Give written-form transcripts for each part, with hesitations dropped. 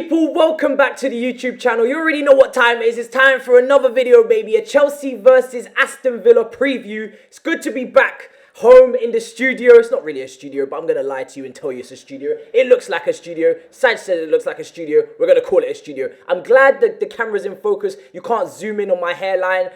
people, welcome back to the YouTube channel. You already know what time it is. It's time for another video, baby. A Chelsea versus Aston Villa preview. It's good to be back home in the studio. It's not really a studio, but I'm going to lie to you and tell you it's a studio. It looks like a studio. Saj said it looks like a studio. We're going to call it a studio. I'm glad that the camera's in focus. You can't zoom in on my hairline.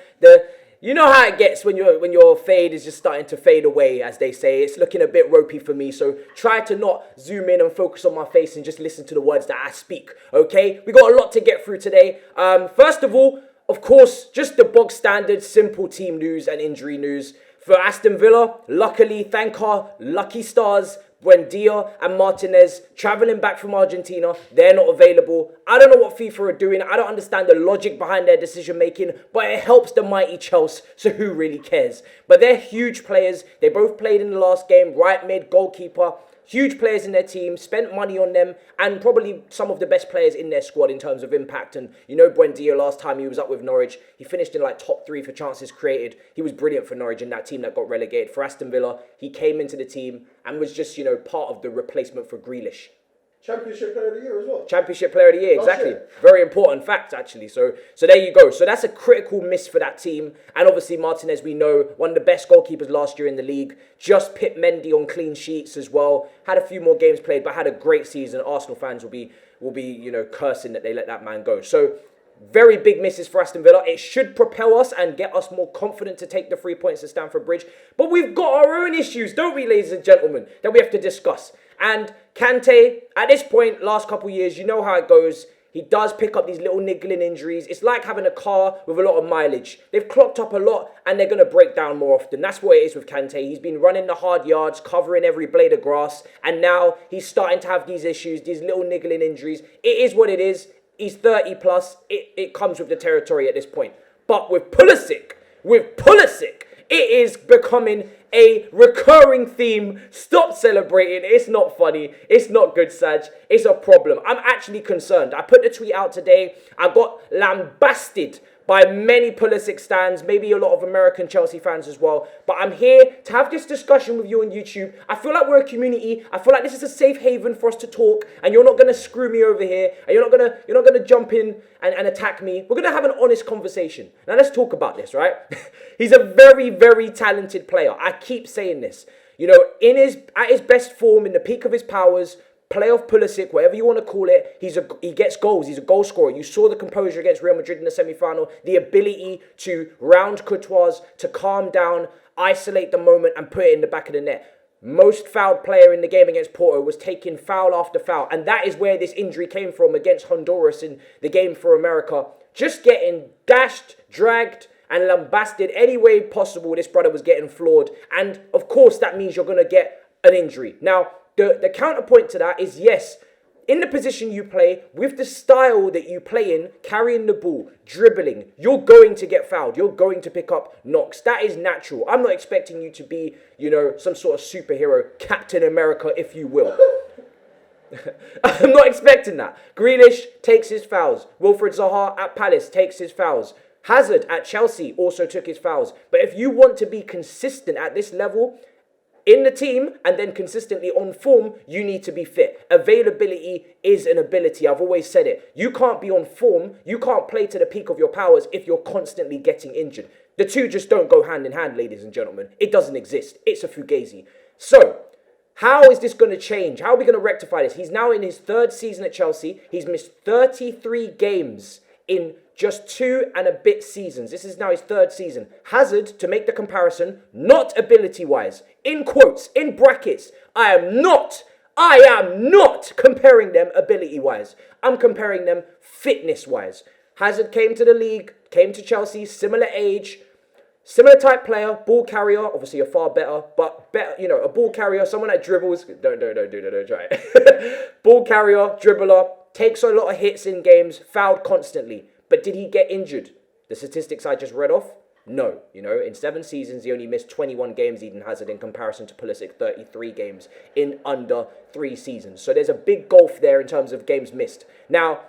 You know how it gets when your fade is just starting to fade away, as they say. It's looking a bit ropey for me, so try to not zoom in and focus on my face and just listen to the words that I speak, okay? We got a lot to get through today. First of all, of course, just the bog standard, simple team news and injury news. For Aston Villa, luckily, thank our lucky stars, Buendia and Martinez, travelling back from Argentina. They're not available. I don't know what FIFA are doing. I don't understand the logic behind their decision making, but it helps the mighty Chelsea, so who really cares? But they're huge players. They both played in the last game, right mid, goalkeeper. Huge players in their team, spent money on them, and probably some of the best players in their squad in terms of impact. And you know, Buendia, last time he was up with Norwich, he finished in like top 3 for chances created. He was brilliant for Norwich in that team that got relegated. For Aston Villa, he came into the team and was just, you know, part of the replacement for Grealish. Championship Player of the Year as well. Championship Player of the Year, exactly. Very important fact, actually. So there you go. So that's a critical miss for that team. And obviously, Martinez, we know, one of the best goalkeepers last year in the league. Just pipped Mendy on clean sheets as well. Had a few more games played, but had a great season. Arsenal fans will be you know, cursing that they let that man go. So very big misses for Aston Villa. It should propel us and get us more confident to take the 3 points at Stamford Bridge. But we've got our own issues, don't we, ladies and gentlemen, that we have to discuss. And Kante, at this point, last couple of years, you know how it goes. He does pick up these little niggling injuries. It's like having a car with a lot of mileage. They've clocked up a lot and they're going to break down more often. That's what it is with Kante. He's been running the hard yards, covering every blade of grass. And now he's starting to have these issues, these little niggling injuries. It is what it is. He's 30 plus. It comes with the territory at this point. But with Pulisic, it is becoming a recurring theme. Stop celebrating. It's not funny. It's not good, Saj. It's a problem. I'm actually concerned. I put the tweet out today. I got lambasted by many Pulisic stands, maybe a lot of American Chelsea fans as well. But I'm here to have this discussion with you on YouTube. I feel like we're a community. I feel like this is a safe haven for us to talk, and you're not gonna screw me over here, and you're not gonna jump in and attack me. We're gonna have an honest conversation. Now let's talk about this, right? He's a very, very talented player. I keep saying this. You know, at his best form, in the peak of his powers, playoff Pulisic, whatever you want to call it, he gets goals. He's a goal scorer. You saw the composure against Real Madrid in the semi-final, the ability to round Courtois, to calm down, isolate the moment and put it in the back of the net. Most fouled player in the game against Porto was taking foul after foul. And that is where this injury came from against Honduras in the game for America. Just getting dashed, dragged and lambasted any way possible. This brother was getting floored. And of course, that means you're going to get an injury. Now, the counterpoint to that is, yes, in the position you play, with the style that you play in, carrying the ball, dribbling, you're going to get fouled. You're going to pick up knocks. That is natural. I'm not expecting you to be, you know, some sort of superhero, Captain America, if you will. I'm not expecting that. Grealish takes his fouls. Wilfried Zaha at Palace takes his fouls. Hazard at Chelsea also took his fouls. But if you want to be consistent at this level in the team and then consistently on form, you need to be fit. Availability is an ability. I've always said it. You can't be on form. You can't play to the peak of your powers if you're constantly getting injured. The two just don't go hand in hand, ladies and gentlemen. It doesn't exist. It's a fugazi. So, how is this going to change? How are we going to rectify this? He's now in his 3rd season at Chelsea. He's missed 33 games in just 2 and a bit seasons. This is now his 3rd season. Hazard, to make the comparison, not ability-wise, in quotes, in brackets, I am not comparing them ability-wise. I'm comparing them fitness-wise. Hazard came to the league, came to Chelsea, similar age, similar type player, ball carrier, obviously a far better, but better, you know, a ball carrier, someone that dribbles, don't try it. Ball carrier, dribbler, takes a lot of hits in games, fouled constantly. But did he get injured? The statistics I just read off? No. You know, in 7 seasons, he only missed 21 games, Eden Hazard, in comparison to Pulisic, 33 games in under 3 seasons. So there's a big gulf there in terms of games missed. Now,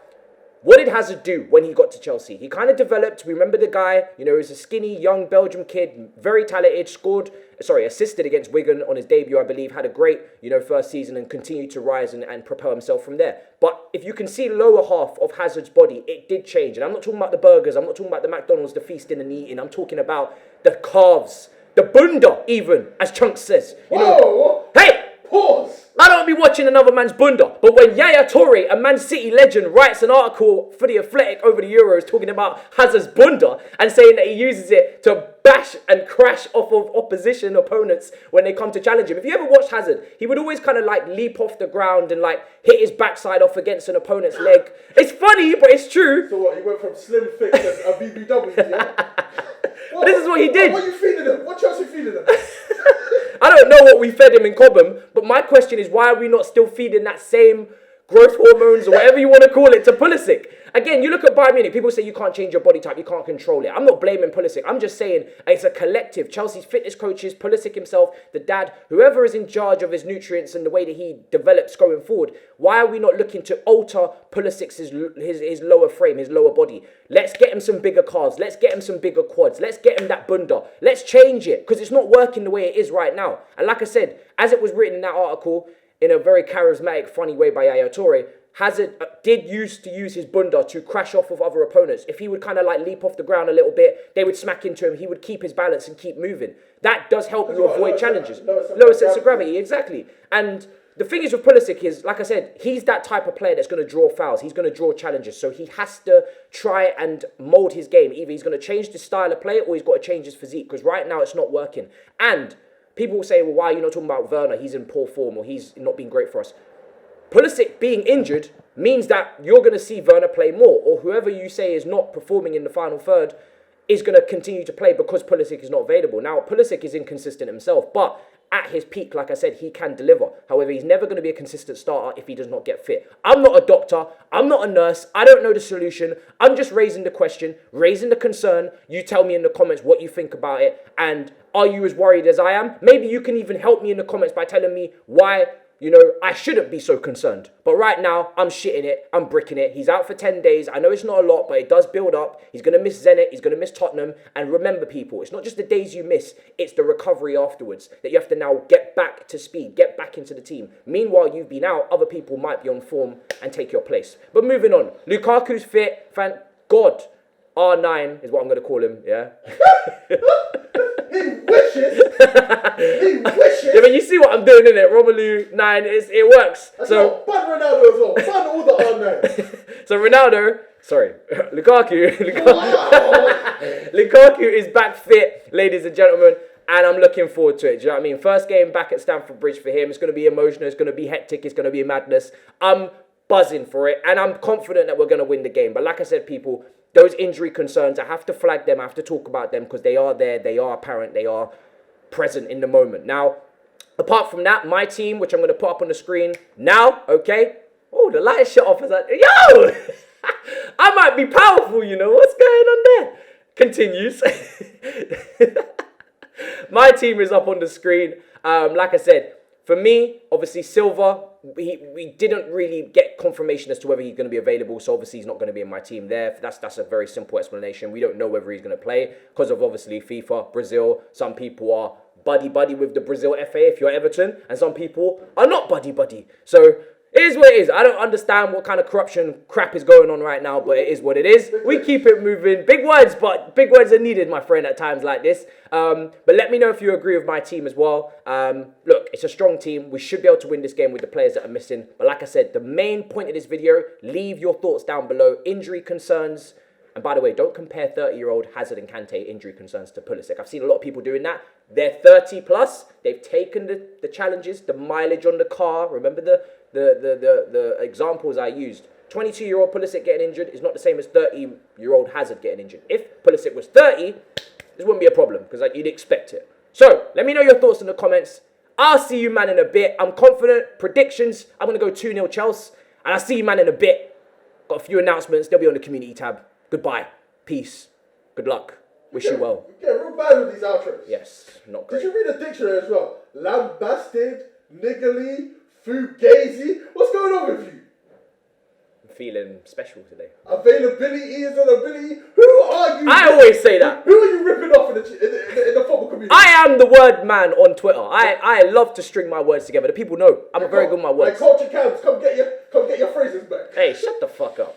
What did Hazard do when he got to Chelsea? He kind of developed. We remember the guy, he was a skinny, young Belgian kid, very talented, assisted against Wigan on his debut, I believe, had a great, first season and continued to rise and propel himself from there. But if you can see the lower half of Hazard's body, it did change. And I'm not talking about the burgers, I'm not talking about the McDonald's, the feasting and the eating, I'm talking about the calves, the bunda even, as Chunks says. Hey! Pause! I don't be watching another man's bunda, but when Yaya Toure, a Man City legend, writes an article for The Athletic over the Euros talking about Hazard's bunda and saying that he uses it to bash and crash off of opposition opponents when they come to challenge him. If you ever watched Hazard, he would always kind of leap off the ground and hit his backside off against an opponent's leg. It's funny, but it's true. So what, he went from slim fit to a BBW, yeah? But this is what he did. What are you feeding him? What Chelsea feeding him? I don't know what we fed him in Cobham, but my question is, why are we not still feeding that same growth hormones or whatever you want to call it to Pulisic? Again, you look at Bayern Munich, people say you can't change your body type, you can't control it. I'm not blaming Pulisic. I'm just saying it's a collective. Chelsea's fitness coaches, Pulisic himself, the dad, whoever is in charge of his nutrients and the way that he develops going forward. Why are we not looking to alter Pulisic's his lower frame, his lower body? Let's get him some bigger calves. Let's get him some bigger quads. Let's get him that bunda. Let's change it because it's not working the way it is right now. And like I said, as it was written in that article, in a very charismatic, funny way by Yaya Toure, Hazard did used to use his bunda to crash off of other opponents. If he would kind of leap off the ground a little bit, they would smack into him. He would keep his balance and keep moving. That does help you avoid challenges. Lower sense of gravity, exactly. And the thing is with Pulisic is, like I said, he's that type of player that's going to draw fouls. He's going to draw challenges. So he has to try and mould his game. Either he's going to change the style of play or he's got to change his physique because right now it's not working. And people will say, well, why are you not talking about Werner? He's in poor form or he's not been great for us. Pulisic being injured means that you're going to see Werner play more, or whoever you say is not performing in the final third is going to continue to play because Pulisic is not available. Now, Pulisic is inconsistent himself, but at his peak, like I said, he can deliver. However, he's never going to be a consistent starter if he does not get fit. I'm not a doctor. I'm not a nurse. I don't know the solution. I'm just raising the question, raising the concern. You tell me in the comments what you think about it, and are you as worried as I am? Maybe you can even help me in the comments by telling me why I shouldn't be so concerned. But right now, I'm shitting it. I'm bricking it. He's out for 10 days. I know it's not a lot, but it does build up. He's going to miss Zenit. He's going to miss Tottenham. And remember, people, it's not just the days you miss. It's the recovery afterwards that you have to now get back to speed, get back into the team. Meanwhile, you've been out. Other people might be on form and take your place. But moving on. Lukaku's fit. Thank God. R9 is what I'm going to call him, yeah? He wishes. Yeah, but you see what I'm doing, innit? Romelu 9, it works. That's not ban Ronaldo as well. Ban all the R9s. So Lukaku. Wow. Lukaku is back fit, ladies and gentlemen. And I'm looking forward to it. Do you know what I mean? First game back at Stamford Bridge for him. It's going to be emotional. It's going to be hectic. It's going to be madness. I'm buzzing for it. And I'm confident that we're going to win the game. But like I said, people, those injury concerns, I have to flag them. I have to talk about them because they are there. They are apparent. They are present in the moment. Now, apart from that, my team, which I'm going to put up on the screen now, okay? Oh, the light shut off. Yo! I might be powerful, What's going on there? Continues. My team is up on the screen. Like I said, for me, obviously, Silva, we didn't really get confirmation as to whether he's going to be available, so obviously he's not going to be in my team there. That's a very simple explanation. We don't know whether he's going to play because of, obviously, FIFA, Brazil. Some people are buddy-buddy with the Brazil FA if you're Everton, and some people are not buddy-buddy. So it is what it is. I don't understand what kind of corruption crap is going on right now, but it is what it is. We keep it moving. Big words, but big words are needed, my friend, at times like this. But let me know if you agree with my team as well. Look, it's a strong team. We should be able to win this game with the players that are missing. But like I said, the main point of this video, leave your thoughts down below. Injury concerns. And by the way, don't compare 30-year-old Hazard and Kante injury concerns to Pulisic. I've seen a lot of people doing that. They're 30 plus. They've taken the challenges, the mileage on the car. Remember the examples I used. 22-year-old Pulisic getting injured is not the same as 30-year-old Hazard getting injured. If Pulisic was 30, this wouldn't be a problem because you'd expect it. So, let me know your thoughts in the comments. I'll see you, man, in a bit. I'm confident. Predictions, I'm going to go 2-0 Chelsea. And I'll see you, man, in a bit. Got a few announcements. They'll be on the community tab. Goodbye. Peace. Good luck. Wish you well. You get real bad with these outros. Yes, not great. Did you read the dictionary as well? Lambasted, niggly, fugazi. What's going on with you? feeling special today. Availability is an ability. Who are you? I always say that. Who are you ripping off in the football community? I am the word man on Twitter. I love to string my words together. The people know I'm very good with my words. Culture camps, come get your phrases back. Hey, shut the fuck up.